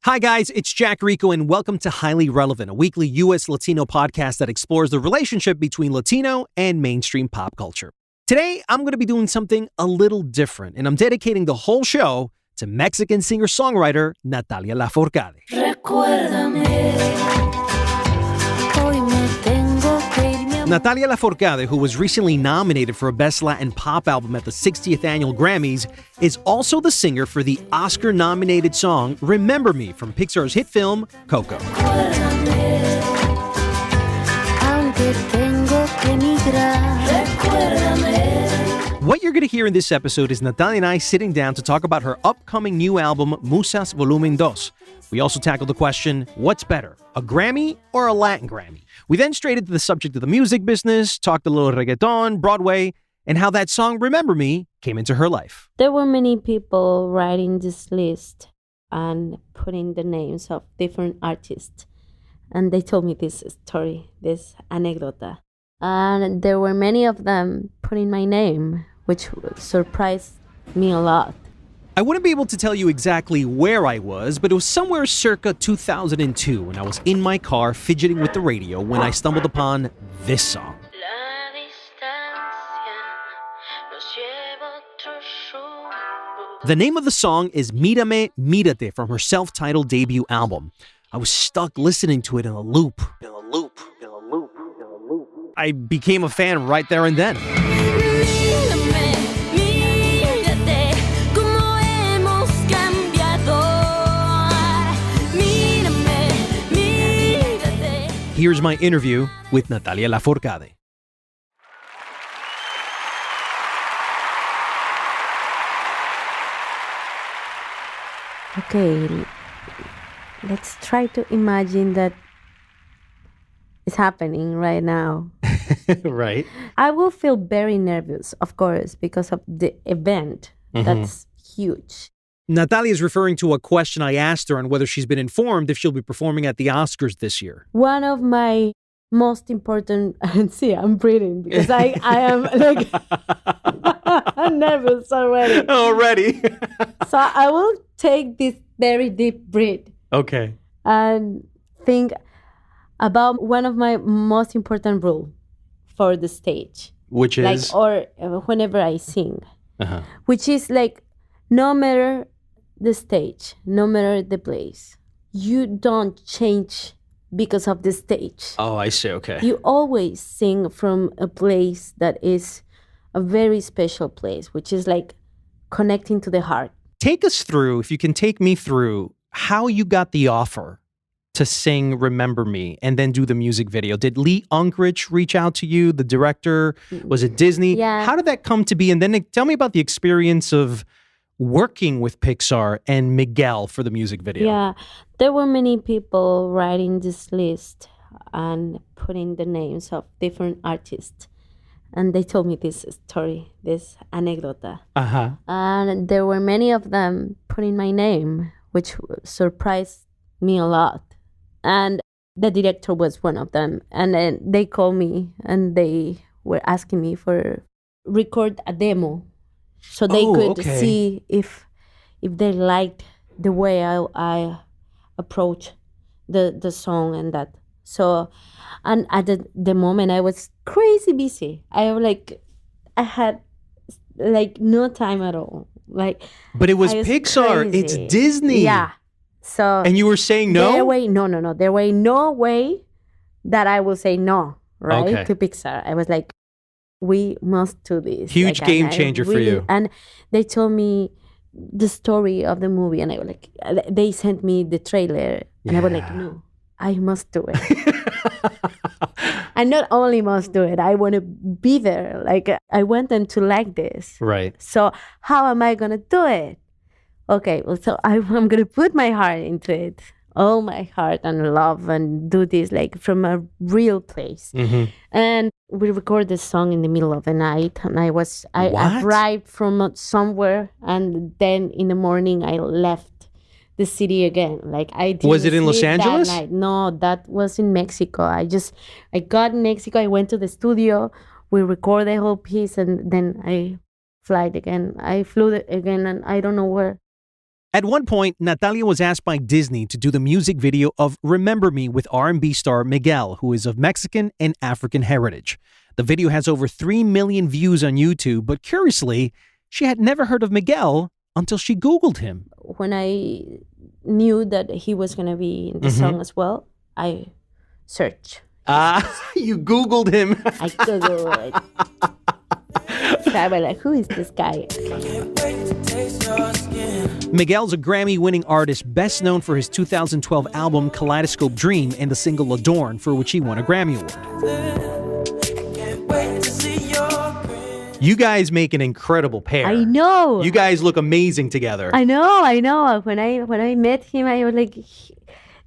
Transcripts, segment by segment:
Hi guys, it's Jack Rico and welcome to Highly Relevant, a weekly U.S. Latino podcast that explores the relationship between Latino and mainstream pop culture. Today, I'm going to be doing something a little different, and I'm dedicating the whole show to Mexican singer-songwriter Natalia Lafourcade. Natalia Lafourcade, who was recently nominated for a Best Latin Pop Album at the 60th Annual Grammys, is also the singer for the Oscar-nominated song Remember Me from Pixar's hit film, Coco. What you're going to hear in this episode is Natalia and I sitting down to talk about her upcoming new album, Musas Volumen 2. We also tackled the question, what's better, a Grammy or a Latin Grammy? We then strayed into the subject of the music business, talked a little reggaeton, Broadway, and how that song, Remember Me, came into her life. There were many people writing this list and putting the names of different artists. And they told me this story, this anecdota. And there were many of them putting my name, which surprised me a lot. I wouldn't be able to tell you exactly where I was, but it was somewhere circa 2002 when I was in my car fidgeting with the radio when I stumbled upon this song. The name of the song is Mírame, Mírate from her self-titled debut album. I was stuck listening to it in a loop. I became a fan right there and then. Here's my interview with Natalia Lafourcade. Okay, let's try to imagine that it's happening right now. Right. I will feel very nervous, of course, because of the event. That's huge. Natalia is referring to a question I asked her on whether she's been informed if she'll be performing at the Oscars this year. One of my most important, see, I'm breathing because I am like, I'm nervous already. Already? So I will take this very deep breath. Okay. And think about one of my most important rules for the stage. Which is? Or whenever I sing. Which is like, no matter the stage, no matter the place, you don't change because of the stage. Oh, I see. Okay. You always sing from a place that is a very special place, which is like connecting to the heart. Take us through, if you can take me through, how you got the offer to sing Remember Me and then do the music video. Did Lee Unkrich reach out to you, the director? Was it Disney? Yeah. How did that come to be? And then tell me about the experience of working with Pixar and Miguel for the music video. Yeah, there were many people writing this list and putting the names of different artists. And they told me this story, this anecdota. And there were many of them putting my name, which surprised me a lot. And the director was one of them. And then they called me and they were asking me for record a demo. So they could see if they liked the way I approach the song and that. So, and at the moment I was crazy busy. I had like no time at all. Like, but it was Pixar. Crazy. It's Disney. Yeah. So. And you were saying no? No. There was no way that I will say no, right, to Pixar. I was like, we must do this. Huge game changer for you. And they told me the story of the movie, and I was like, they sent me the trailer, and I was like, no, I must do it. And not only must do it, I want to be there. Like, I want them to like this. Right. So how am I going to do it? Okay, well, so I'm going to put my heart into it. All my heart and love, and do this like from a real place. And we recorded this song in the middle of the night, and I arrived from somewhere, and then in the morning I left the city again. Like, I didn't Was it in Los Angeles? That night. No, that was in Mexico. I got in Mexico. I went to the studio. We recorded the whole piece, and then I flew again, and I don't know where. At one point, Natalia was asked by Disney to do the music video of Remember Me with R&B star Miguel, who is of Mexican and African heritage. The video has over 3 million views on YouTube, but curiously, she had never heard of Miguel until she Googled him. When I knew that he was going to be in the song as well, I searched. You Googled him. I Googled it. So I was like, who is this guy? Miguel's a Grammy-winning artist best known for his 2012 album Kaleidoscope Dream and the single Adorn, for which he won a Grammy Award. You guys make an incredible pair. I know. You guys look amazing together. I know. When I met him, I was like,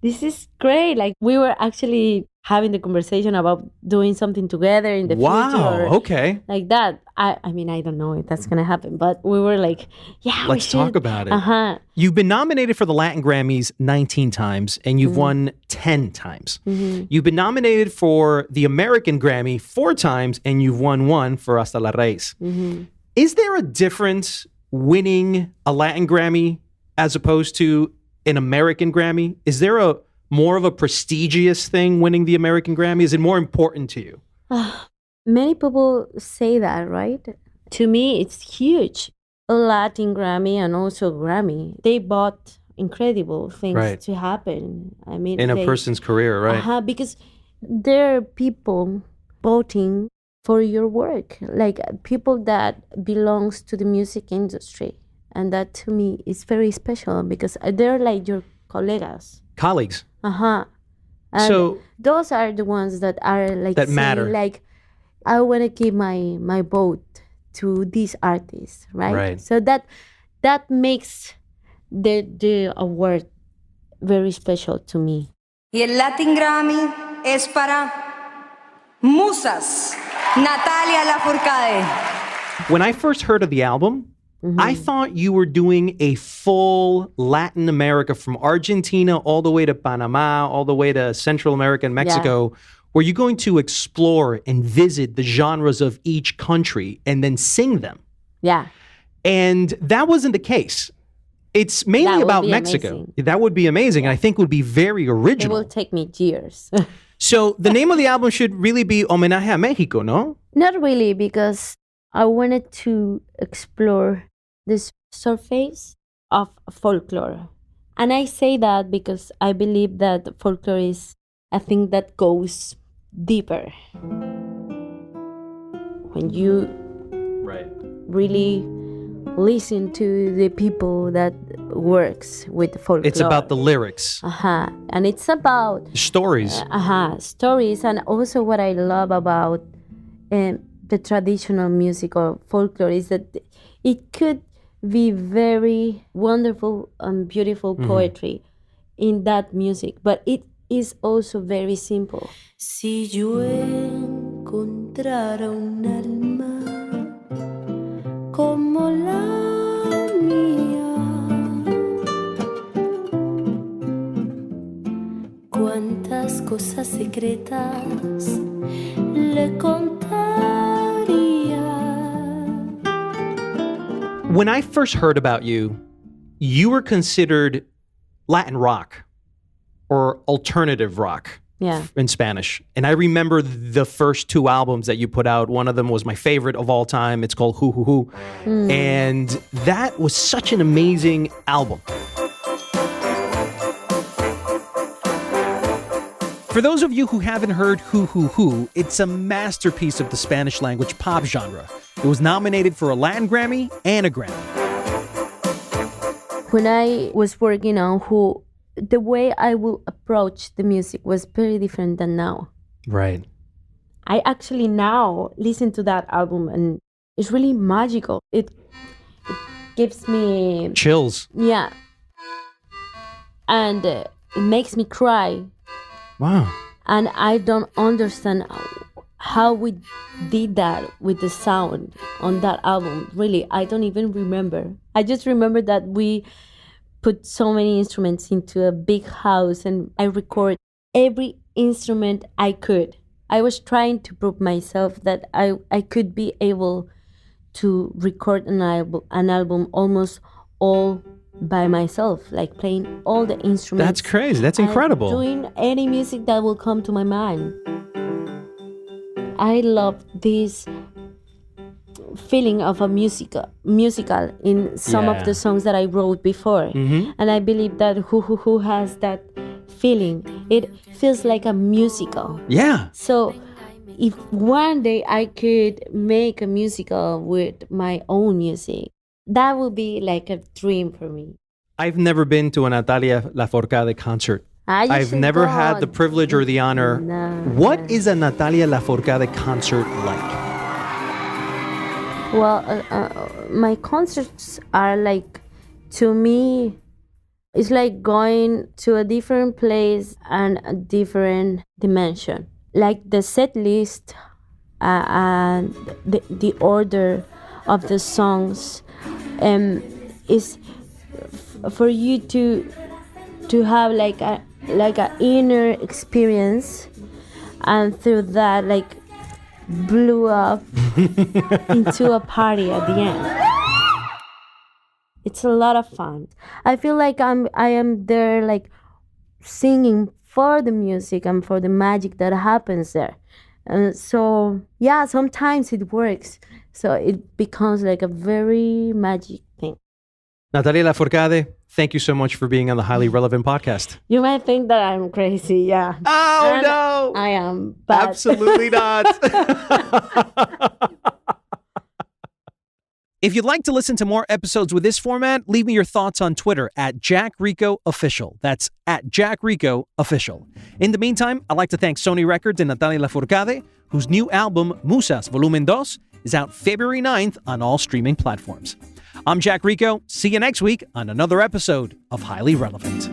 this is great. Like, we were actually having the conversation about doing something together in the future. Wow, okay. Like that. I mean, I don't know if that's going to happen, but we were like, yeah, let's talk about it. You've been nominated for the Latin Grammys 19 times, and you've won 10 times. You've been nominated for the American Grammy 4 times, and you've won 1 for Hasta la Raíz. Is there a difference winning a Latin Grammy as opposed to an American Grammy? Is there a more of a prestigious thing winning the American Grammy? Is it more important to you? Many people say that, right? To me, it's huge. A Latin Grammy and also Grammy, they bought incredible things to happen. I mean, in a person's career, right? Because there are people voting for your work, like people that belongs to the music industry. And that to me is very special because they're like your colleagues. And so those are the ones that are like that saying, matter. Like, I want to give my vote to these artists, right? So that makes the award very special to me. Y el Latin Grammy es para musas, Natalia Lafourcade. When I first heard of the album, I thought you were doing a full Latin America from Argentina all the way to Panama, all the way to Central America and Mexico, where you're going to explore and visit the genres of each country and then sing them. Yeah. And that wasn't the case. It's mainly about Mexico. Amazing. That would be amazing. And I think would be very original. It will take me years. So the name of the album should really be Homenaje a México, no? Not really, because I wanted to explore this surface of folklore. And I say that because I believe that folklore is a thing that goes deeper. When you really listen to the people that works with folklore. It's about the lyrics. And it's about stories. Stories. And also what I love about the traditional music or folklore is that it could be very wonderful and beautiful poetry in that music, but it is also very simple. Si yo encontrara un alma como la mía, cuántas cosas secretas le contaría. When I first heard about you, you were considered Latin rock or alternative rock in Spanish. And I remember the first 2 albums that you put out. One of them was my favorite of all time. It's called Hoo Hoo Hoo. And that was such an amazing album. For those of you who haven't heard Hoo Hoo Hoo, it's a masterpiece of the Spanish language pop genre. It was nominated for a Latin Grammy and a Grammy. When I was working on Who, the way I will approach the music was very different than now. Right. I actually now listen to that album and it's really magical. It gives me chills. Yeah. And it makes me cry. Wow. And I don't understand how we did that with the sound on that album. Really, I don't even remember. I just remember that we put so many instruments into a big house and I record every instrument I could. I was trying to prove myself that I could be able to record an album almost all by myself, like playing all the instruments. That's crazy. That's incredible. Doing any music that will come to my mind. I love this feeling of a musical in some of the songs that I wrote before. And I believe that who has that feeling, it feels like a musical. Yeah. So if one day I could make a musical with my own music, that would be like a dream for me. I've never been to a Natalia Lafourcade concert. I've never had the privilege or the honor. What is a Natalia Lafourcade concert like? Well, my concerts are like, to me, it's like going to a different place and a different dimension. Like the set list and the order of the songs is for you to have like a inner experience, and through that like blew up into a party at the end. It's a lot of fun. I feel like I am there like singing for the music and for the magic that happens there. And so yeah, sometimes it works. So it becomes like a very magic thing. Natalia Lafourcade, thank you so much for being on the Highly Relevant podcast. You might think that I'm crazy, yeah. Oh, and no. I am, but... Absolutely not. If you'd like to listen to more episodes with this format, leave me your thoughts on Twitter at JackRicoOfficial. That's at JackRicoOfficial. In the meantime, I'd like to thank Sony Records and Natalia Lafourcade, whose new album, Musas Volumen 2, is out February 9th on all streaming platforms. I'm Jack Rico. See you next week on another episode of Highly Relevant.